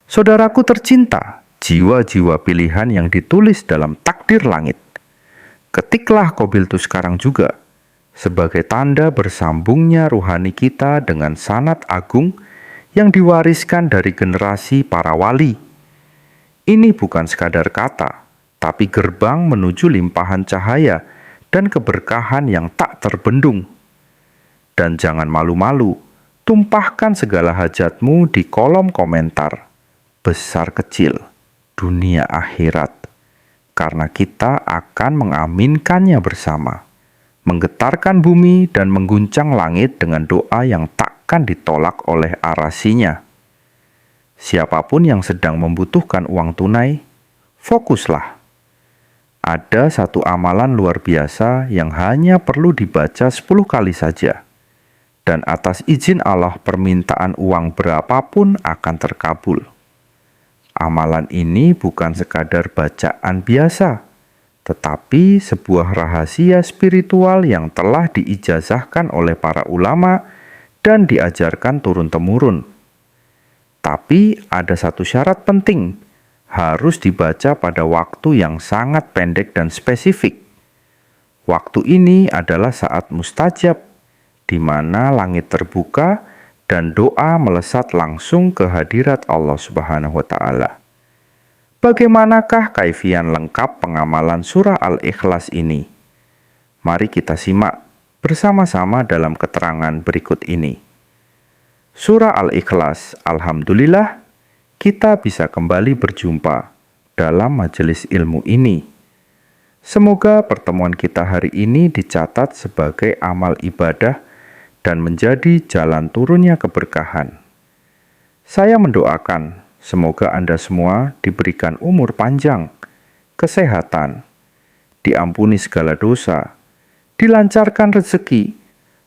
Saudaraku tercinta, jiwa-jiwa pilihan yang ditulis dalam takdir langit. Ketiklah Qobiltu sekarang juga, sebagai tanda bersambungnya ruhani kita dengan sanad agung yang diwariskan dari generasi para wali. Ini bukan sekadar kata, tapi gerbang menuju limpahan cahaya dan keberkahan yang tak terbendung. Dan jangan malu-malu, tumpahkan segala hajatmu di kolom komentar, besar kecil, dunia akhirat, karena kita akan mengaminkannya bersama, menggetarkan bumi dan mengguncang langit dengan doa yang takkan ditolak oleh arasinya. Siapapun yang sedang membutuhkan uang tunai, fokuslah. Ada satu amalan luar biasa yang hanya perlu dibaca 10 kali saja, dan atas izin Allah permintaan uang berapapun akan terkabul. Amalan ini bukan sekadar bacaan biasa, tetapi sebuah rahasia spiritual yang telah diijazahkan oleh para ulama dan diajarkan turun-temurun. Tapi ada satu syarat penting, harus dibaca pada waktu yang sangat pendek dan spesifik. Waktu ini adalah saat mustajab, di mana langit terbuka dan doa melesat langsung ke hadirat Allah Subhanahu wa Ta'ala. Bagaimanakah kaifian lengkap pengamalan surah Al-Ikhlas ini? Mari kita simak bersama-sama dalam keterangan berikut ini. Surah Al-Ikhlas, alhamdulillah, kita bisa kembali berjumpa dalam majelis ilmu ini. Semoga pertemuan kita hari ini dicatat sebagai amal ibadah dan menjadi jalan turunnya keberkahan. Saya mendoakan semoga Anda semua diberikan umur panjang, kesehatan, diampuni segala dosa, dilancarkan rezeki,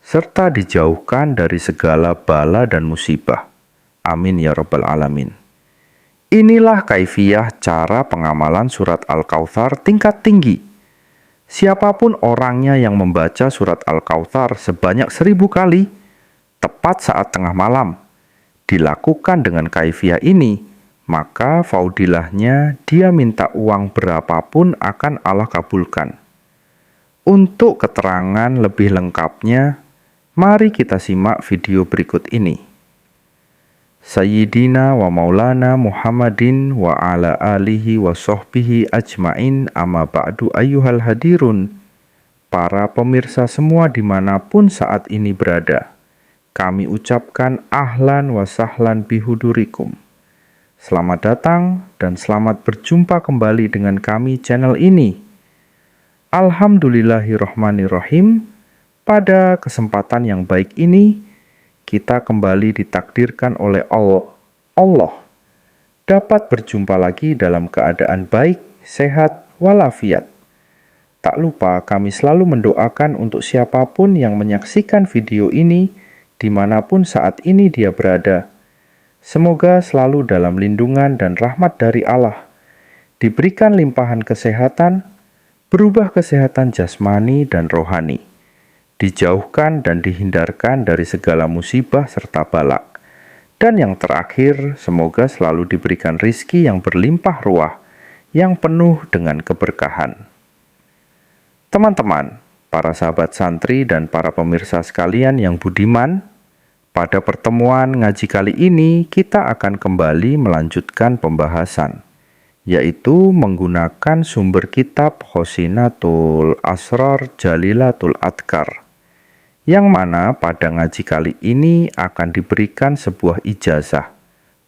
serta dijauhkan dari segala bala dan musibah. Amin ya rabbal alamin. Inilah kaifiyah cara pengamalan surat Al-Kautsar tingkat tinggi. Siapapun orangnya yang membaca surat Al-Kautsar sebanyak 1000 kali, tepat saat tengah malam, dilakukan dengan kaifiyah ini, maka faudilahnya dia minta uang berapapun akan Allah kabulkan. Untuk keterangan lebih lengkapnya, mari kita simak video berikut ini. Sayyidina wa maulana Muhammadin wa ala alihi wa sahbihi ajmain amma ba'du ayyuhal hadirun. Para pemirsa semua dimanapun saat ini berada, kami ucapkan ahlan wa sahlan bihudurikum. Selamat datang dan selamat berjumpa kembali dengan kami channel ini. Alhamdulillahirrahmanirrahim. Pada kesempatan yang baik ini, kita kembali ditakdirkan oleh Allah dapat berjumpa lagi dalam keadaan baik, sehat, walafiat. Tak lupa kami selalu mendoakan untuk siapapun yang menyaksikan video ini dimanapun saat ini dia berada. Semoga selalu dalam lindungan dan rahmat dari Allah, diberikan limpahan kesehatan, berubah kesehatan jasmani dan rohani, dijauhkan dan dihindarkan dari segala musibah serta balak. Dan yang terakhir, semoga selalu diberikan rizki yang berlimpah ruah, yang penuh dengan keberkahan. Teman-teman, para sahabat santri dan para pemirsa sekalian yang budiman, pada pertemuan ngaji kali ini kita akan kembali melanjutkan pembahasan, yaitu menggunakan sumber kitab Khosinatul Asrar Jalilatul Adkar, yang mana pada ngaji kali ini akan diberikan sebuah ijazah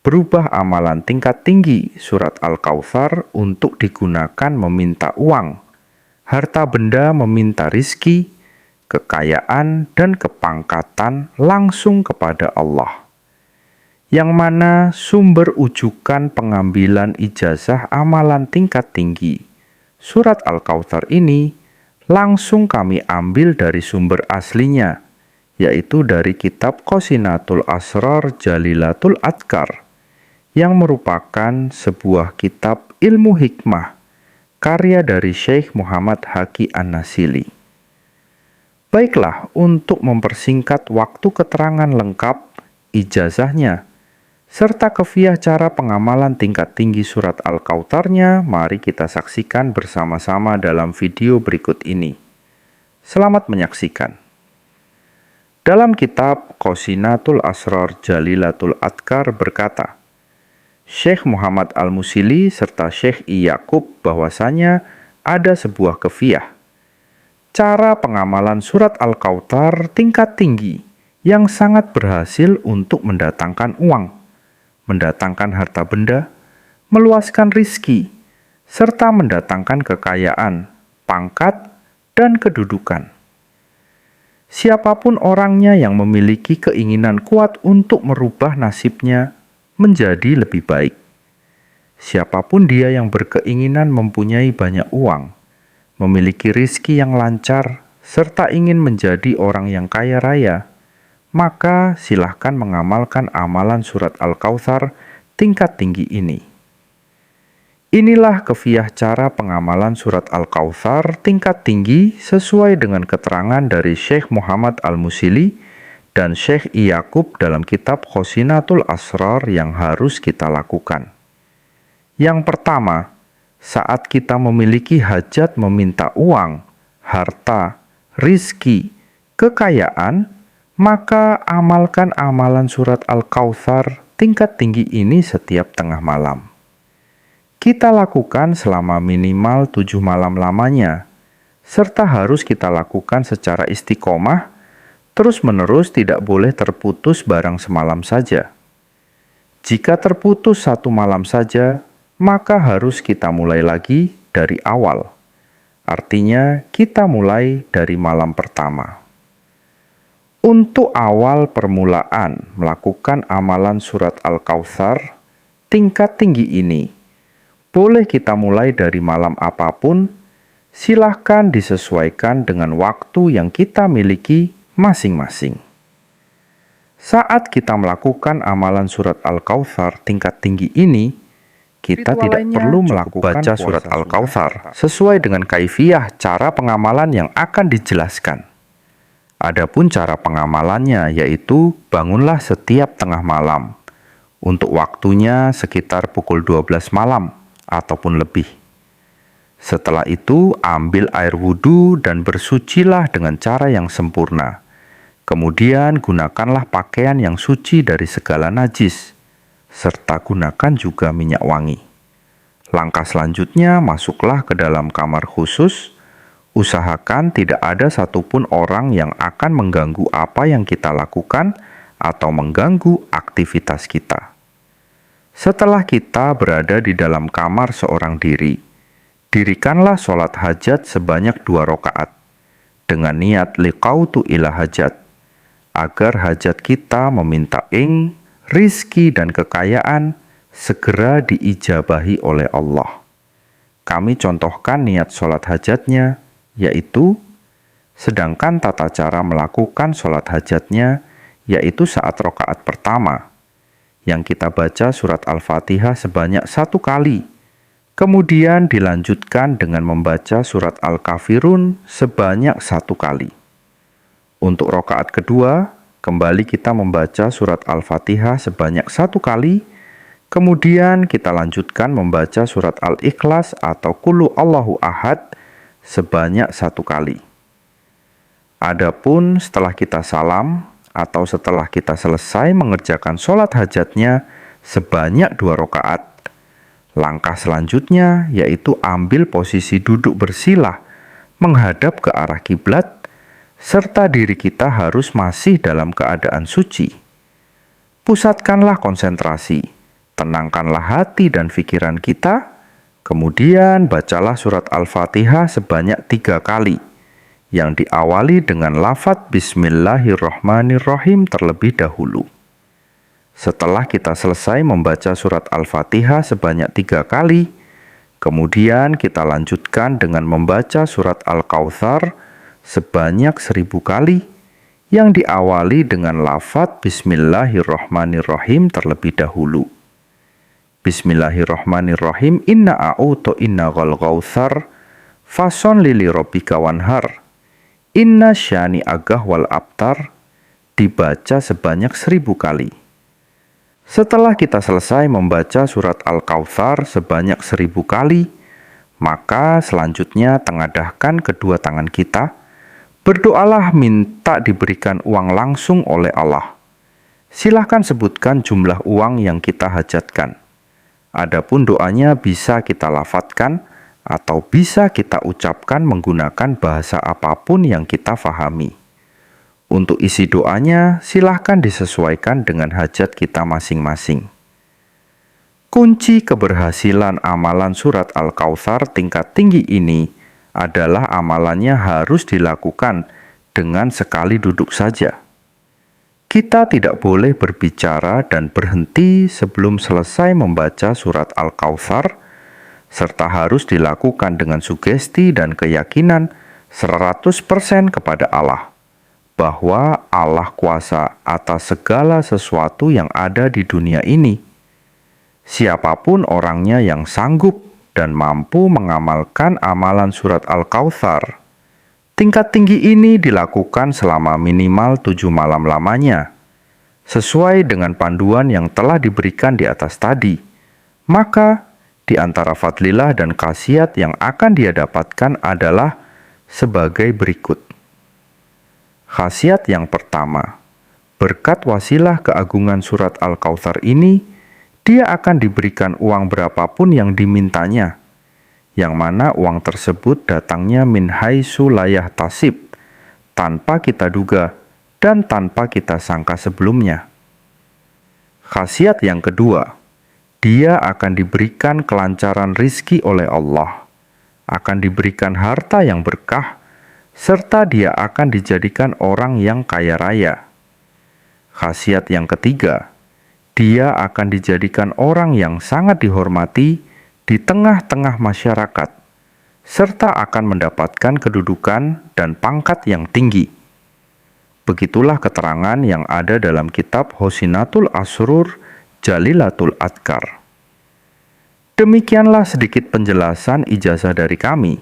berubah amalan tingkat tinggi surat Al-Kautsar untuk digunakan meminta uang, harta benda meminta rizki, kekayaan dan kepangkatan langsung kepada Allah, yang mana sumber ujukan pengambilan ijazah amalan tingkat tinggi surat Al-Kautsar ini langsung kami ambil dari sumber aslinya, yaitu dari kitab Khosinatul Asrar Jalilatul Adkar, yang merupakan sebuah kitab ilmu hikmah, karya dari Syekh Muhammad Haqi An-Nasili. Baiklah, untuk mempersingkat waktu keterangan lengkap ijazahnya, serta kefiah cara pengamalan tingkat tinggi surat Al-Kautsarnya, mari kita saksikan bersama-sama dalam video berikut ini. Selamat menyaksikan. Dalam kitab Qasinatul Asrar Jalilatul Adkar berkata, Syekh Muhammad Al-Musili serta Syekh I. Yaqub bahwasanya ada sebuah kefiah, cara pengamalan surat Al-Kautsar tingkat tinggi yang sangat berhasil untuk mendatangkan uang, mendatangkan harta benda, meluaskan rizki, serta mendatangkan kekayaan, pangkat, dan kedudukan. Siapapun orangnya yang memiliki keinginan kuat untuk merubah nasibnya menjadi lebih baik. Siapapun dia yang berkeinginan mempunyai banyak uang, memiliki rizki yang lancar, serta ingin menjadi orang yang kaya raya, maka silahkan mengamalkan amalan surat Al-Kautsar tingkat tinggi ini. Inilah kefiah cara pengamalan surat Al-Kautsar tingkat tinggi sesuai dengan keterangan dari Syekh Muhammad Al-Musili dan Syekh I. Yaqub dalam kitab Qasinatul Asrar yang harus kita lakukan. Yang pertama, saat kita memiliki hajat meminta uang, harta, rizki, kekayaan, maka amalkan amalan surat Al-Kautsar tingkat tinggi ini setiap tengah malam. Kita lakukan selama minimal 7 malam lamanya, serta harus kita lakukan secara istiqomah, terus-menerus tidak boleh terputus barang semalam saja. Jika terputus 1 malam saja, maka harus kita mulai lagi dari awal. Artinya, kita mulai dari malam pertama. Untuk awal permulaan melakukan amalan surat Al-Kautsar tingkat tinggi ini, boleh kita mulai dari malam apapun, silahkan disesuaikan dengan waktu yang kita miliki masing-masing. Saat kita melakukan amalan surat Al-Kautsar tingkat tinggi ini, kita tidak perlu melakukan baca surat Al-Kautsar sesuai dengan kaifiah cara pengamalan yang akan dijelaskan. Adapun cara pengamalannya yaitu bangunlah setiap tengah malam. Untuk waktunya sekitar pukul 12 malam ataupun lebih. Setelah itu ambil air wudhu dan bersucilah dengan cara yang sempurna. Kemudian gunakanlah pakaian yang suci dari segala najis, serta gunakan juga minyak wangi. Langkah selanjutnya masuklah ke dalam kamar khusus. Usahakan tidak ada satupun orang yang akan mengganggu apa yang kita lakukan atau mengganggu aktivitas kita. Setelah kita berada di dalam kamar seorang diri, dirikanlah sholat hajat sebanyak 2 rakaat dengan niat liqautu ila hajat, agar hajat kita meminta rizki dan kekayaan segera diijabahi oleh Allah. Kami contohkan niat sholat hajatnya, yaitu sedangkan tata cara melakukan sholat hajatnya yaitu saat rakaat pertama yang kita baca surat Al-Fatihah sebanyak 1 kali, kemudian dilanjutkan dengan membaca surat Al-Kafirun sebanyak 1 kali. Untuk rakaat kedua, kembali kita membaca surat Al-Fatihah sebanyak 1 kali, kemudian kita lanjutkan membaca surat Al-Ikhlas atau Qul Huwallahu Ahad sebanyak 1 kali. Adapun setelah kita salam atau setelah kita selesai mengerjakan sholat hajatnya sebanyak 2 rakaat, langkah selanjutnya yaitu ambil posisi duduk bersila menghadap ke arah kiblat, serta diri kita harus masih dalam keadaan suci. Pusatkanlah konsentrasi, tenangkanlah hati dan pikiran kita. Kemudian bacalah surat Al-Fatihah sebanyak 3 kali, yang diawali dengan lafadz Bismillahirrahmanirrahim terlebih dahulu. Setelah kita selesai membaca surat Al-Fatihah sebanyak 3 kali, kemudian kita lanjutkan dengan membaca surat Al-Kautsar sebanyak 1000 kali, yang diawali dengan lafadz Bismillahirrahmanirrahim terlebih dahulu. Bismillahirrahmanirrahim. Inna a'utu inna ghal kautsar fason lili robbika wanhar. Inna syani agah wal abtar dibaca sebanyak 1000 kali. Setelah kita selesai membaca surat Al-Kautsar sebanyak 1000 kali, maka selanjutnya tengadahkan kedua tangan kita, berdoalah minta diberikan uang langsung oleh Allah. Silahkan sebutkan jumlah uang yang kita hajatkan. Adapun doanya bisa kita lafadzkan atau bisa kita ucapkan menggunakan bahasa apapun yang kita fahami. Untuk isi doanya, silahkan disesuaikan dengan hajat kita masing-masing. Kunci keberhasilan amalan surat Al-Kautsar tingkat tinggi ini adalah amalannya harus dilakukan dengan sekali duduk saja. Kita tidak boleh berbicara dan berhenti sebelum selesai membaca surat Al-Kautsar, serta harus dilakukan dengan sugesti dan keyakinan 100% kepada Allah, bahwa Allah kuasa atas segala sesuatu yang ada di dunia ini. Siapapun orangnya yang sanggup dan mampu mengamalkan amalan surat Al-Kautsar, tingkat tinggi ini dilakukan selama minimal 7 malam lamanya, sesuai dengan panduan yang telah diberikan di atas tadi. Maka, di antara fadlilah dan khasiat yang akan dia dapatkan adalah sebagai berikut. Khasiat yang pertama, berkat wasilah keagungan surat Al-Kautsar ini, dia akan diberikan uang berapapun yang dimintanya, yang mana uang tersebut datangnya min haitsu la yahtasib, tanpa kita duga dan tanpa kita sangka sebelumnya. Khasiat yang kedua, dia akan diberikan kelancaran rizki oleh Allah, akan diberikan harta yang berkah, serta dia akan dijadikan orang yang kaya raya. Khasiat yang ketiga, dia akan dijadikan orang yang sangat dihormati di tengah-tengah masyarakat, serta akan mendapatkan kedudukan dan pangkat yang tinggi. Begitulah keterangan yang ada dalam kitab Husinatul Asrur Jalilatul Adkar. Demikianlah sedikit penjelasan ijazah dari kami.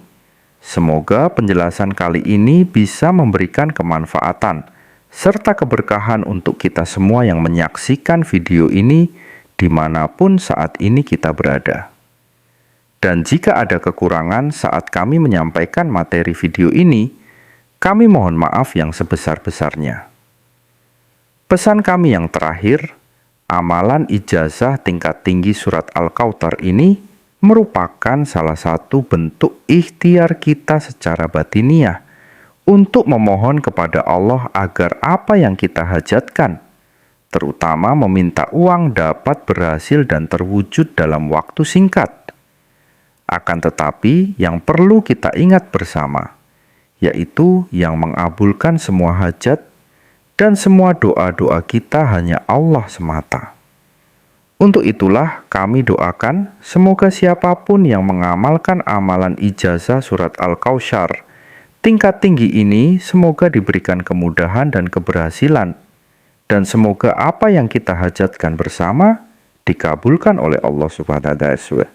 Semoga penjelasan kali ini bisa memberikan kemanfaatan serta keberkahan untuk kita semua yang menyaksikan video ini dimanapun saat ini kita berada. Dan jika ada kekurangan saat kami menyampaikan materi video ini, kami mohon maaf yang sebesar-besarnya. Pesan kami yang terakhir, amalan ijazah tingkat tinggi surat Al-Kautsar ini merupakan salah satu bentuk ikhtiar kita secara batiniah untuk memohon kepada Allah agar apa yang kita hajatkan, terutama meminta uang, dapat berhasil dan terwujud dalam waktu singkat. Akan tetapi, yang perlu kita ingat bersama, yaitu yang mengabulkan semua hajat dan semua doa-doa kita hanya Allah semata. Untuk itulah kami doakan semoga siapapun yang mengamalkan amalan ijazah surat Al-Kautsar tingkat tinggi ini semoga diberikan kemudahan dan keberhasilan, dan semoga apa yang kita hajatkan bersama dikabulkan oleh Allah Subhanahu wa Ta'ala.